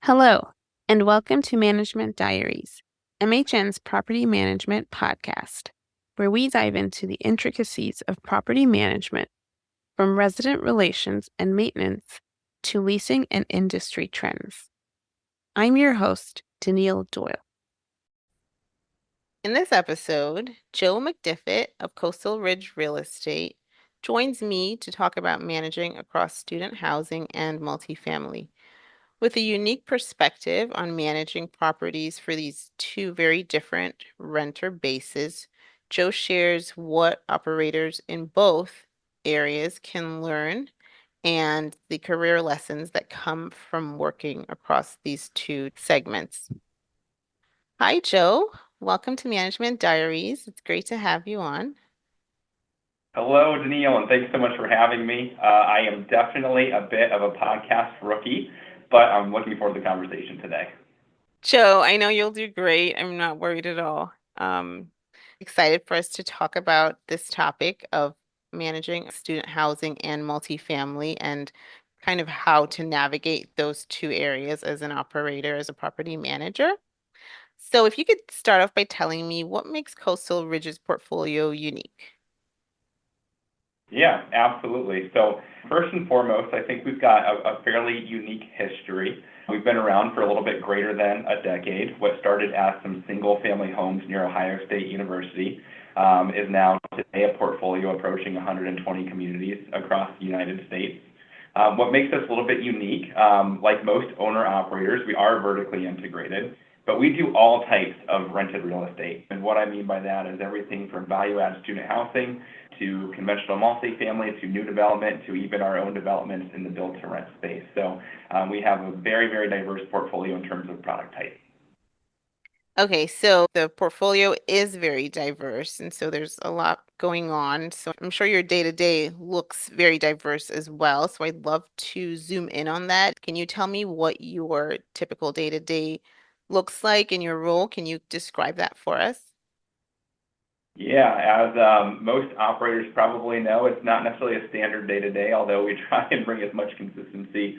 Hello, and welcome to Management Diaries, MHN's property management podcast, where we dive into the intricacies of property management, from resident relations and maintenance to leasing and industry trends. I'm your host, Denile Doyle. In this episode, Joe McDiffitt of Coastal Ridge Real Estate joins me to talk about managing across student housing and multifamily. With a unique perspective on managing properties for these two very different renter bases, Joe shares what operators in both areas can learn and the career lessons that come from working across these two segments. Hi, Joe. Welcome to Management Diaries. It's great to have you on. Hello, Denile, and thanks so much for having me. I am definitely a bit of a podcast rookie, but I'm looking forward to the conversation today. Joe, I know you'll do great. I'm not worried at all. Excited for us to talk about this topic of managing student housing and multifamily and kind of how to navigate those two areas as an operator, as a property manager. So if you could start off by telling me what makes Coastal Ridge's portfolio unique. Yeah, absolutely. So first and foremost, I think we've got a fairly unique history. We've been around for a little bit greater than a decade. What started as some single-family homes near Ohio State University is now today a portfolio approaching 120 communities across the United States. What makes us a little bit unique, like most owner-operators, we are vertically integrated, but we do all types of rented real estate. And what I mean by that is everything from value-add student housing to conventional multifamily, to new development, to even our own developments in the build-to-rent space. So we have a very, very diverse portfolio in terms of product type. Okay, so the portfolio is very diverse, and so there's a lot going on. So I'm sure your day-to-day looks very diverse as well. So I'd love to zoom in on that. Can you tell me what your typical day-to-day looks like in your role? Can you describe that for us? Yeah, as most operators probably know, it's not necessarily a standard day-to-day, although we try and bring as much consistency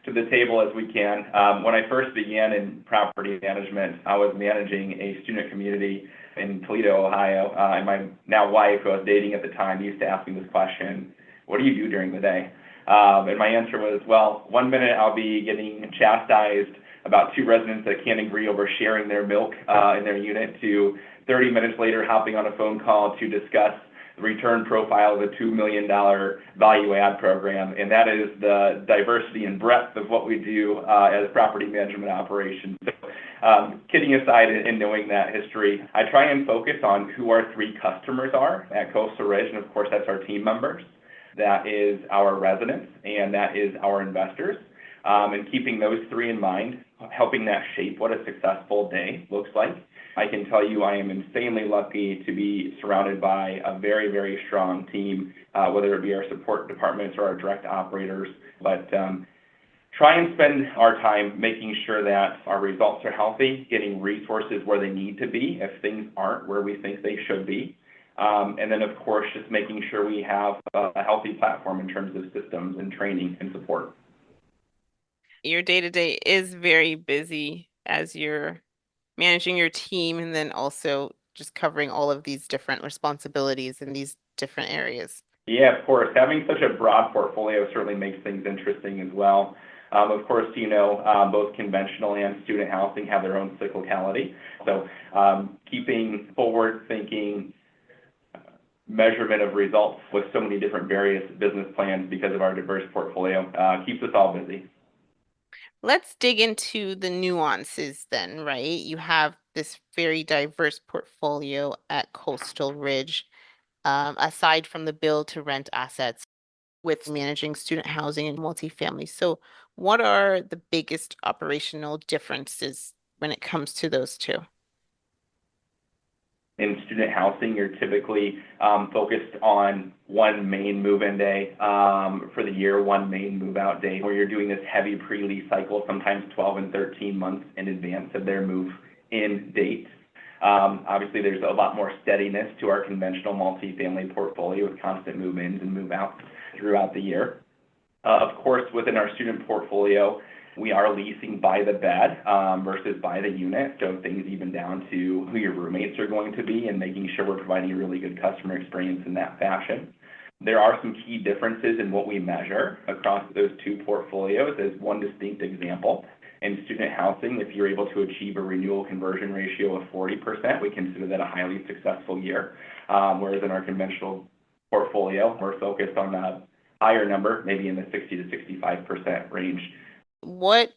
to the table as we can. When I first began in property management, I was managing a student community in Toledo, Ohio, and my now wife, who I was dating at the time, used to ask me this question: what do you do during the day? And my answer was, well, one minute I'll be getting chastised about two residents that can't agree over sharing their milk in their unit, to 30 minutes later hopping on a phone call to discuss the return profile of a $2 million value add program. And that is the diversity and breadth of what we do as property management operations. So, kidding aside and knowing that history, I try and focus on who our three customers are at Coastal Ridge, and of course that's our team members, that is our residents, and that is our investors. And keeping those three in mind, helping that shape what a successful day looks like. I can tell you I am insanely lucky to be surrounded by a very, very strong team, whether it be our support departments or our direct operators. But try and spend our time making sure that our results are healthy, getting resources where they need to be if things aren't where we think they should be. And then, of course, just making sure we have a healthy platform in terms of systems and training and support. Your day-to-day is very busy as you're managing your team and then also just covering all of these different responsibilities in these different areas. Yeah, of course. Having such a broad portfolio certainly makes things interesting as well. Of course, both conventional and student housing have their own cyclicality. So keeping forward-thinking measurement of results with so many different various business plans because of our diverse portfolio keeps us all busy. Let's dig into the nuances then, right? You have this very diverse portfolio at Coastal Ridge, aside from the build to rent assets with managing student housing and multifamily. So, what are the biggest operational differences when it comes to those two? In student housing, you're typically focused on one main move-in day for the year, one main move-out day, where you're doing this heavy pre-lease cycle, sometimes 12 and 13 months in advance of their move-in date. Obviously, there's a lot more steadiness to our conventional multifamily portfolio with constant move-ins and move-outs throughout the year. Of course, within our student portfolio, We are leasing by the bed versus by the unit, so things even down to who your roommates are going to be and making sure we're providing a really good customer experience in that fashion. There are some key differences in what we measure across those two portfolios. As one distinct example, in student housing, if you're able to achieve a renewal conversion ratio of 40%, we consider that a highly successful year. Whereas in our conventional portfolio, we're focused on a higher number, maybe in the 60 to 65% range. What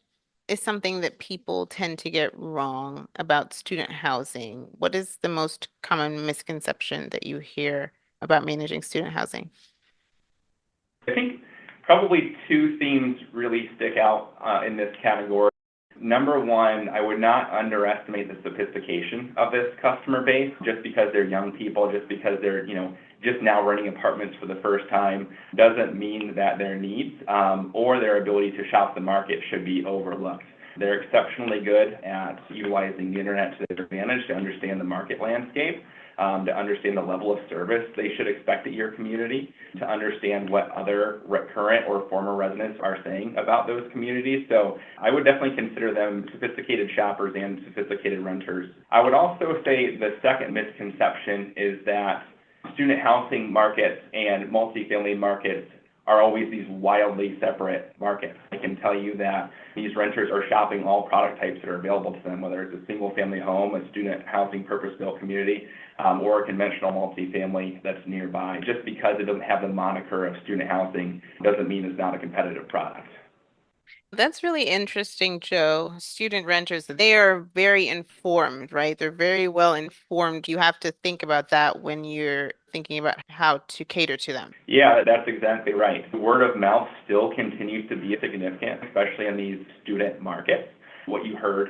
is something that people tend to get wrong about student housing? What is the most common misconception that you hear about managing student housing? I think probably two themes really stick out in this category. Number one, I would not underestimate the sophistication of this customer base. Just because they're young people, just because they're just now renting apartments for the first time, doesn't mean that their needs or their ability to shop the market should be overlooked. They're exceptionally good at utilizing the internet to their advantage to understand the market landscape, to understand the level of service they should expect at your community, to understand what other current or former residents are saying about those communities. So I would definitely consider them sophisticated shoppers and sophisticated renters. I would also say the second misconception is that student housing markets and multifamily markets are always these wildly separate markets. I can tell you that these renters are shopping all product types that are available to them, whether it's a single family home, a student housing purpose-built community, or a conventional multifamily that's nearby. Just because it doesn't have the moniker of student housing doesn't mean it's not a competitive product. That's really interesting, Joe. Student renters, they are very informed, right? They're very well informed. You have to think about that when you're thinking about how to cater to them. Yeah, that's exactly right. Word of mouth still continues to be significant, especially in these student markets. What you heard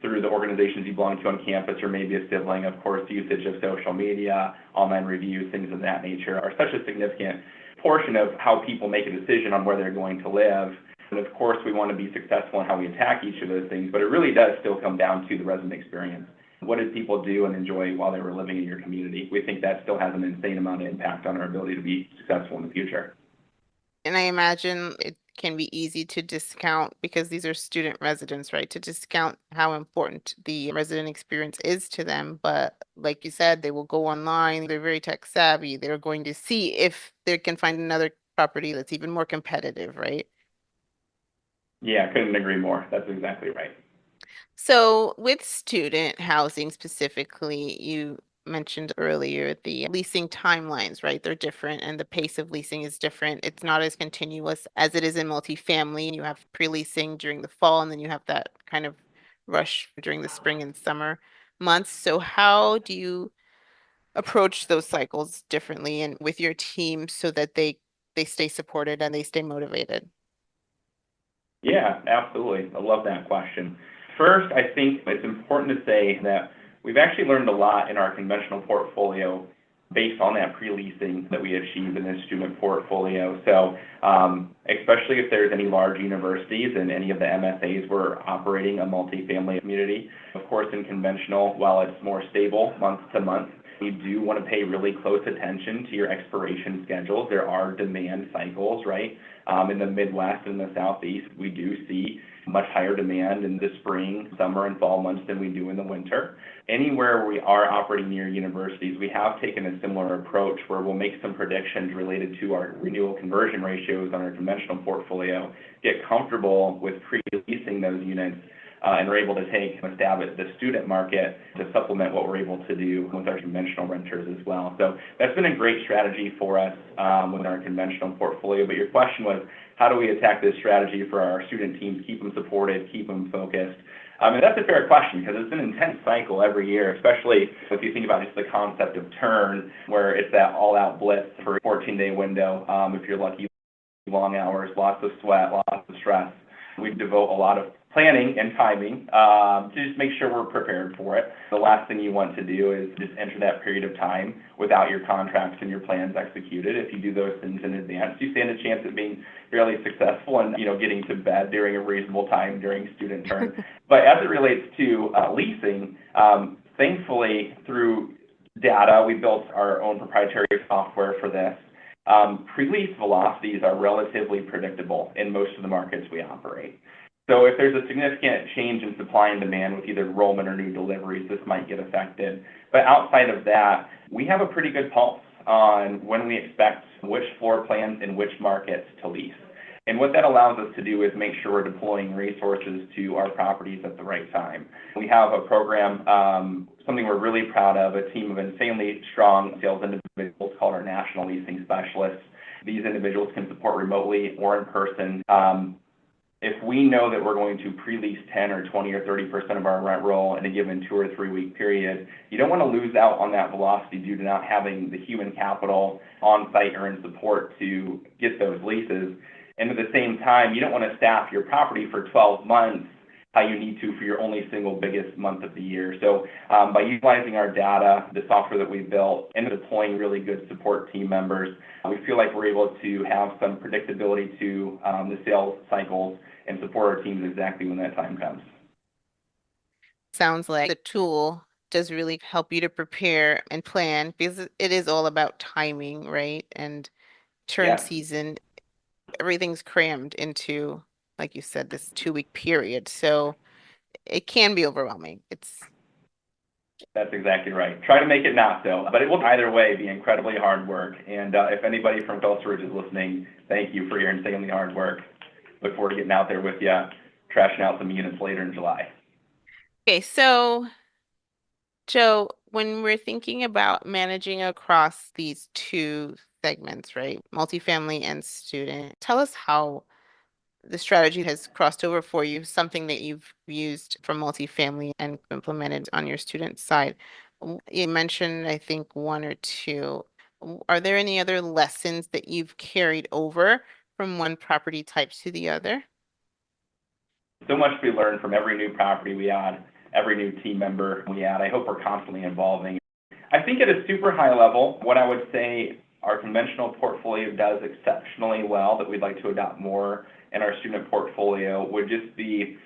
through the organizations you belong to on campus, or maybe a sibling, of course, usage of social media, online reviews, things of that nature are such a significant portion of how people make a decision on where they're going to live. And of course, we want to be successful in how we attack each of those things, but it really does still come down to the resident experience. What did people do and enjoy while they were living in your community? We think that still has an insane amount of impact on our ability to be successful in the future. And I imagine it can be easy to discount because these are student residents, right? To discount how important the resident experience is to them. But like you said, they will go online, they're very tech savvy. They're going to see if they can find another property that's even more competitive, right? Yeah, couldn't agree more. That's exactly right. So, with student housing specifically, you mentioned earlier the leasing timelines, right? They're different and the pace of leasing is different. It's not as continuous as it is in multifamily. You have pre-leasing during the fall and then you have that kind of rush during the spring and summer months. So, how do you approach those cycles differently and with your team so that they stay supported and they stay motivated? Yeah, absolutely. I love that question. First, I think it's important to say that we've actually learned a lot in our conventional portfolio based on that pre-leasing that we achieved in this student portfolio. So, especially if there's any large universities and any of the MSAs we're operating a multifamily community. Of course, in conventional, while it's more stable month to month, you do want to pay really close attention to your expiration schedules. There are demand cycles, right? In the Midwest and the Southeast, we do see much higher demand in the spring, summer, and fall months than we do in the winter. Anywhere where we are operating near universities, we have taken a similar approach where we'll make some predictions related to our renewal conversion ratios on our conventional portfolio, get comfortable with pre-leasing those units, and we're able to take a stab at the student market to supplement what we're able to do with our conventional renters as well. So that's been a great strategy for us with our conventional portfolio. But your question was, how do we attack this strategy for our student teams, keep them supported, keep them focused? And that's a fair question because it's an intense cycle every year, especially if you think about just the concept of turn, where it's that all-out blitz for a 14-day window. If you're lucky, long hours, lots of sweat, lots of stress. We devote a lot of planning and timing to just make sure we're prepared for it. The last thing you want to do is just enter that period of time without your contracts and your plans executed. If you do those things in advance, you stand a chance of being fairly successful and getting to bed during a reasonable time during student turn. But as it relates to leasing, thankfully through data, we built our own proprietary software for this. Pre-lease velocities are relatively predictable in most of the markets we operate. So if there's a significant change in supply and demand with either enrollment or new deliveries, this might get affected. But outside of that, we have a pretty good pulse on when we expect which floor plans in which markets to lease. And what that allows us to do is make sure we're deploying resources to our properties at the right time. We have a program, something we're really proud of, a team of insanely strong sales individuals called our national leasing specialists. These individuals can support remotely or in person. If we know that we're going to pre-lease 10 or 20 or 30% of our rent roll in a given 2 or 3 week period, you don't want to lose out on that velocity due to not having the human capital on site or in support to get those leases. And at the same time, you don't want to staff your property for 12 months how you need to for your only single biggest month of the year. So by utilizing our data, the software that we built, and deploying really good support team members, we feel like we're able to have some predictability to the sales cycles and support our teams exactly when that time comes. Sounds like the tool does really help you to prepare and plan because it is all about timing, right? And turn Yeah, season, everything's crammed into, like you said, this 2 week period. So it can be overwhelming. It's that's exactly right. Try to make it not so, but it will either way be incredibly hard work. And if anybody from Coastal Ridge is listening, thank you for your insanely hard work. Look forward to getting out there with you, trashing out some units later in July. okay. So, Joe, when we're thinking about managing across these two segments, right? Multifamily and student, tell us how the strategy has crossed over for you, something that you've used for multifamily and implemented on your student side. You mentioned, I think, one or two. Are there any other lessons that you've carried over from one property type to the other? So much we learn from every new property we add, every new team member we add. I hope we're constantly evolving. I think at a super high level, what I would say our conventional portfolio does exceptionally well that we'd like to adopt more in our student portfolio would just be,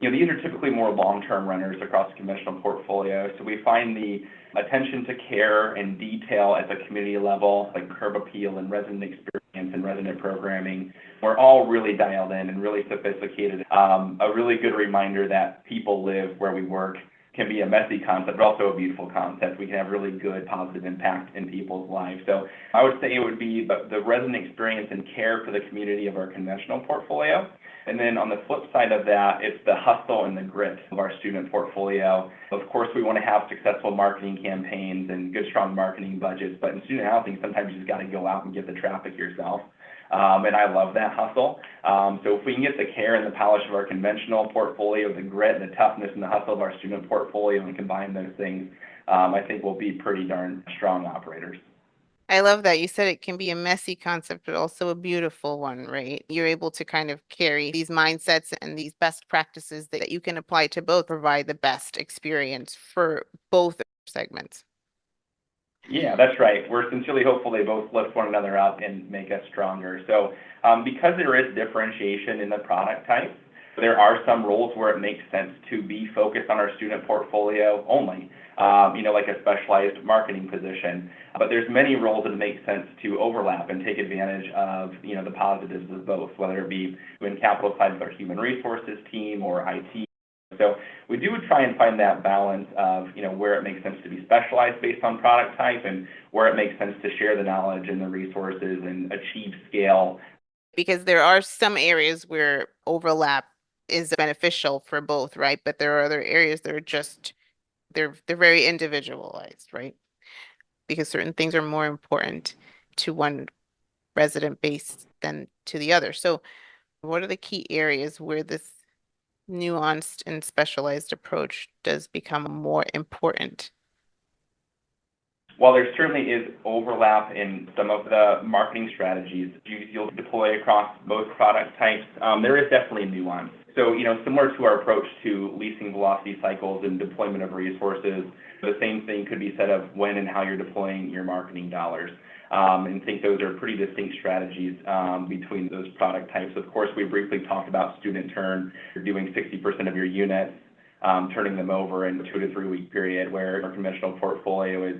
these are typically more long-term renters across the conventional portfolio. So we find the attention to care and detail at the community level, like curb appeal and resident experience and resident programming, we're all really dialed in and really sophisticated. A really good reminder that people live where we work can be a messy concept, but also a beautiful concept. We can have really good positive impact in people's lives. So I would say it would be the resident experience and care for the community of our conventional portfolio. And then on the flip side of that, it's the hustle and the grit of our student portfolio. Of course, we want to have successful marketing campaigns and good, strong marketing budgets, but in student housing, sometimes you just got to go out and get the traffic yourself. And I love that hustle. So if we can get the care and the polish of our conventional portfolio, the grit and the toughness and the hustle of our student portfolio and combine those things, I think we'll be pretty darn strong operators. I love that. You said it can be a messy concept, but also a beautiful one, right? You're able to kind of carry these mindsets and these best practices that you can apply to both, provide the best experience for both segments. Yeah, that's right. We're sincerely hopeful they both lift one another up and make us stronger. So because there is differentiation in the product type, there are some roles where it makes sense to be focused on our student portfolio only, like a specialized marketing position. But there's many roles that make sense to overlap and take advantage of, the positives of both, whether it be in capital side with our human resources team or IT. So we do try and find that balance of, where it makes sense to be specialized based on product type and where it makes sense to share the knowledge and the resources and achieve scale. Because there are some areas where overlap is beneficial for both, right? But there are other areas that are just they're very individualized, right? Because certain things are more important to one resident base than to the other. So what are the key areas where this nuanced and specialized approach does become more important? While there certainly is overlap in some of the marketing strategies you'll deploy across both product types, there is definitely nuance. So, similar to our approach to leasing velocity cycles and deployment of resources, the same thing could be said of when and how you're deploying your marketing dollars. And think those are pretty distinct strategies between those product types. Of course, we briefly talked about student turn. You're doing 60% of your units, turning them over in a 2 to 3 week period, where our conventional portfolio is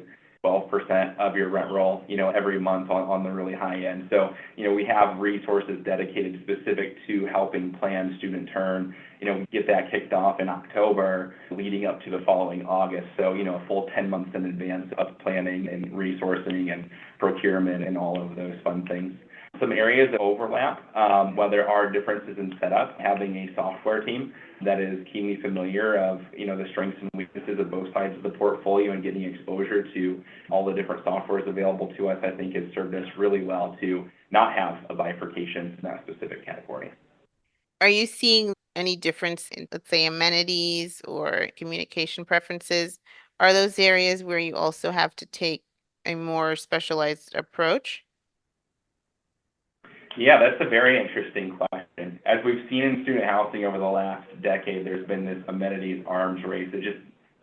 12% of your rent roll, every month on the really high end. So, we have resources dedicated specific to helping plan student turn. We get that kicked off in October, leading up to the following August. So, a full 10 months in advance of planning and resourcing and procurement and all of those fun things. Some areas that overlap, while there are differences in setup, having a software team that is keenly familiar of, the strengths and weaknesses of both sides of the portfolio and getting exposure to all the different softwares available to us, I think has served us really well to not have a bifurcation in that specific category. Are you seeing any difference in, let's say, amenities or communication preferences? Are those areas where you also have to take a more specialized approach? Yeah, that's a very interesting question. As we've seen in student housing over the last decade, there's been this amenities arms race.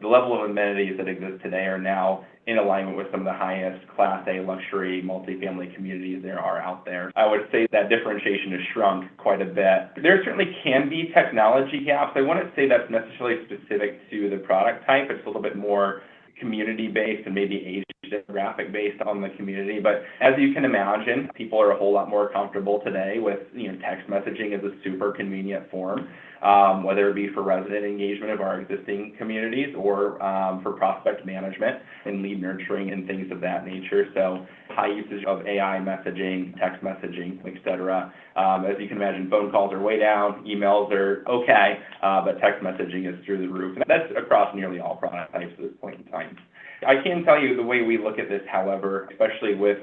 The level of amenities that exist today are now in alignment with some of the highest Class A luxury multifamily communities there are out there. I would say that differentiation has shrunk quite a bit. There certainly can be technology gaps. I wouldn't say that's necessarily specific to the product type. It's a little bit more community-based and maybe age demographic based on the community. But as you can imagine, people are a whole lot more comfortable today with, text messaging as a super convenient form, whether it be for resident engagement of our existing communities or for prospect management and lead nurturing and things of that nature. So high usage of AI messaging, text messaging, et cetera. As you can imagine, phone calls are way down, emails are okay, but text messaging is through the roof. And that's across nearly all product types at this point in time. I can tell you the way we look at this, however, especially with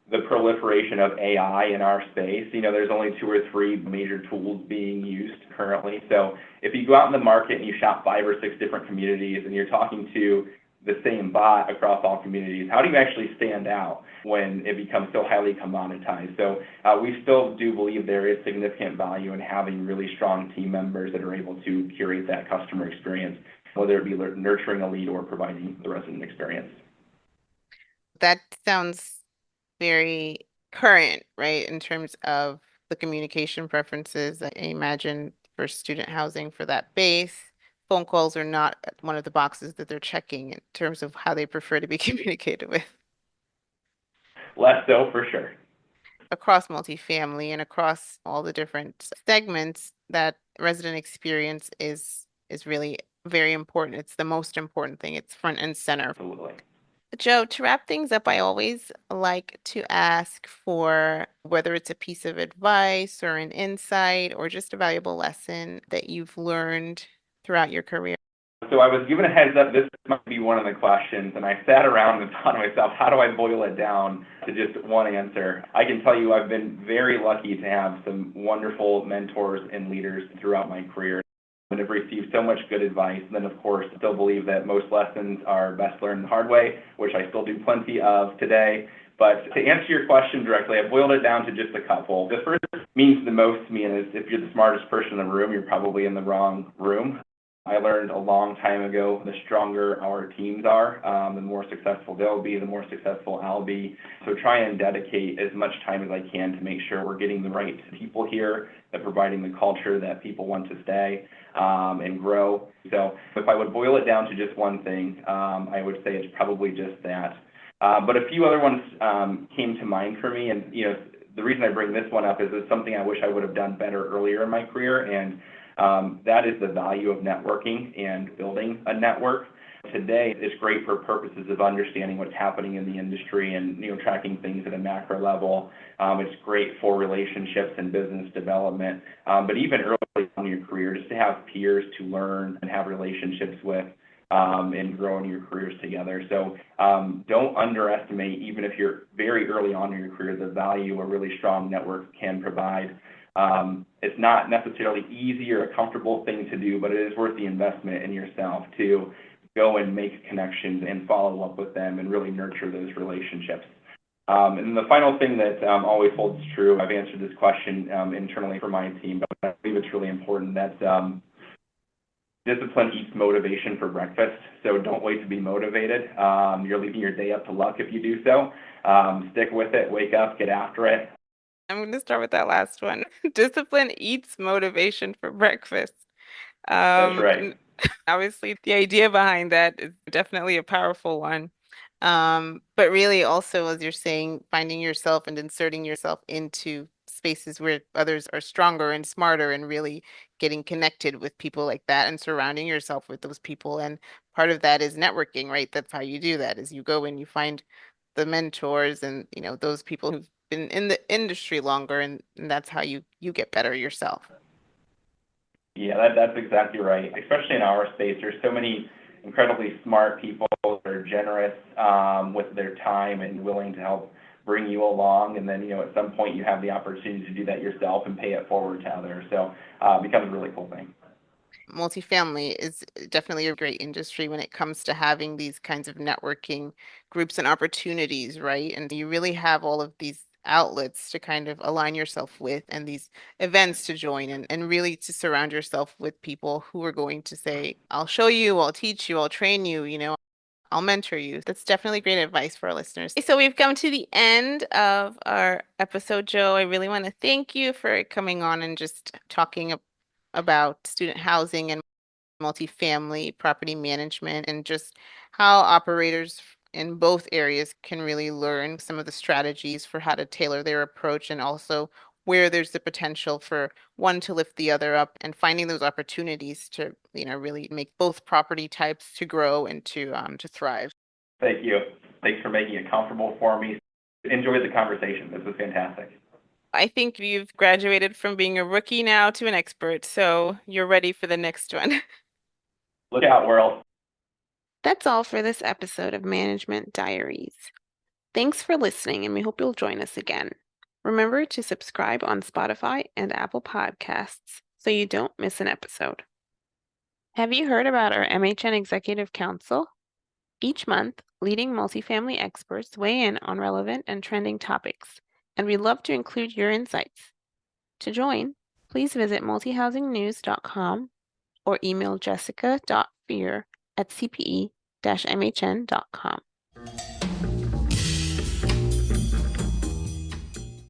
the proliferation of AI in our space, there's only 2 or 3 major tools being used currently. So if you go out in the market and you shop 5 or 6 different communities and you're talking to the same bot across all communities, how do you actually stand out when it becomes so highly commoditized? So we still do believe there is significant value in having really strong team members that are able to curate that customer experience, whether it be nurturing a lead or providing the resident experience. That sounds very current, right, in terms of the communication preferences. I imagine for student housing for that base, phone calls are not one of the boxes that they're checking in terms of how they prefer to be communicated with. Less so, for sure. Across multifamily and across all the different segments, that resident experience is really very important. It's the most important thing. It's front and center. Absolutely. Joe, to wrap things up, I always like to ask for whether it's a piece of advice or an insight or just a valuable lesson that you've learned throughout your career. So I was given a heads up, this might be one of the questions, and I sat around and thought to myself, how do I boil it down to just one answer? I can tell you I've been very lucky to have some wonderful mentors and leaders throughout my career. And have received so much good advice. And then, of course, still believe that most lessons are best learned the hard way, which I still do plenty of today. But to answer your question directly, I boiled it down to just a couple. The first means the most to me is if you're the smartest person in the room, you're probably in the wrong room. I learned a long time ago, the stronger our teams are, the more successful they'll be, the more successful I'll be. So try and dedicate as much time as I can to make sure we're getting the right people here, that providing the culture that people want to stay and grow. So if I would boil it down to just one thing, I would say it's probably just that. But a few other ones came to mind for me, and the reason I bring this one up is it's something I wish I would have done better earlier in my career, and that is the value of networking and building a network. Today, it's great for purposes of understanding what's happening in the industry and tracking things at a macro level. It's great for relationships and business development, but even early in your career, just to have peers to learn and have relationships with and grow in your careers together. So don't underestimate, even if you're very early on in your career, the value a really strong network can provide. It's not necessarily easy or a comfortable thing to do, but it is worth the investment in yourself to go and make connections and follow up with them and really nurture those relationships. And the final thing that always holds true, I've answered this question internally for my team, but I believe it's really important, that discipline eats motivation for breakfast. So don't wait to be motivated. You're leaving your day up to luck if you do so. Stick with it, wake up, get after it. I'm going to start with that last one. Discipline eats motivation for breakfast. That's right. And obviously, the idea behind that is definitely a powerful one. But really also, as you're saying, finding yourself and inserting yourself into spaces where others are stronger and smarter and really getting connected with people like that and surrounding yourself with those people. And part of that is networking, right? That's how you do that, is you go and you find the mentors and, those people who've been in the industry longer, and that's how you get better yourself. Yeah, that's exactly right. Especially in our space, there's so many incredibly smart people that are generous with their time and willing to help bring you along. And then, at some point you have the opportunity to do that yourself and pay it forward to others. So it becomes a really cool thing. Multifamily is definitely a great industry when it comes to having these kinds of networking groups and opportunities, right? And you really have all of these outlets to kind of align yourself with and these events to join and really to surround yourself with people who are going to say, I'll show you, I'll teach you, I'll train you, I'll mentor you. That's definitely great advice for our listeners. So we've come to the end of our episode, Joe. I really want to thank you for coming on and just talking about student housing and multifamily property management and just how operators in both areas can really learn some of the strategies for how to tailor their approach and also where there's the potential for one to lift the other up and finding those opportunities to, really make both property types to grow and to thrive. Thank you. Thanks for making it comfortable for me. Enjoyed the conversation. This was fantastic. I think you've graduated from being a rookie now to an expert, so you're ready for the next one. Look out, world. That's all for this episode of Management Diaries. Thanks for listening, and we hope you'll join us again. Remember to subscribe on Spotify and Apple Podcasts so you don't miss an episode. Have you heard about our MHN Executive Council? Each month, leading multifamily experts weigh in on relevant and trending topics, and we'd love to include your insights. To join, please visit multihousingnews.com or email jessica.fear@cpe-mhn.com.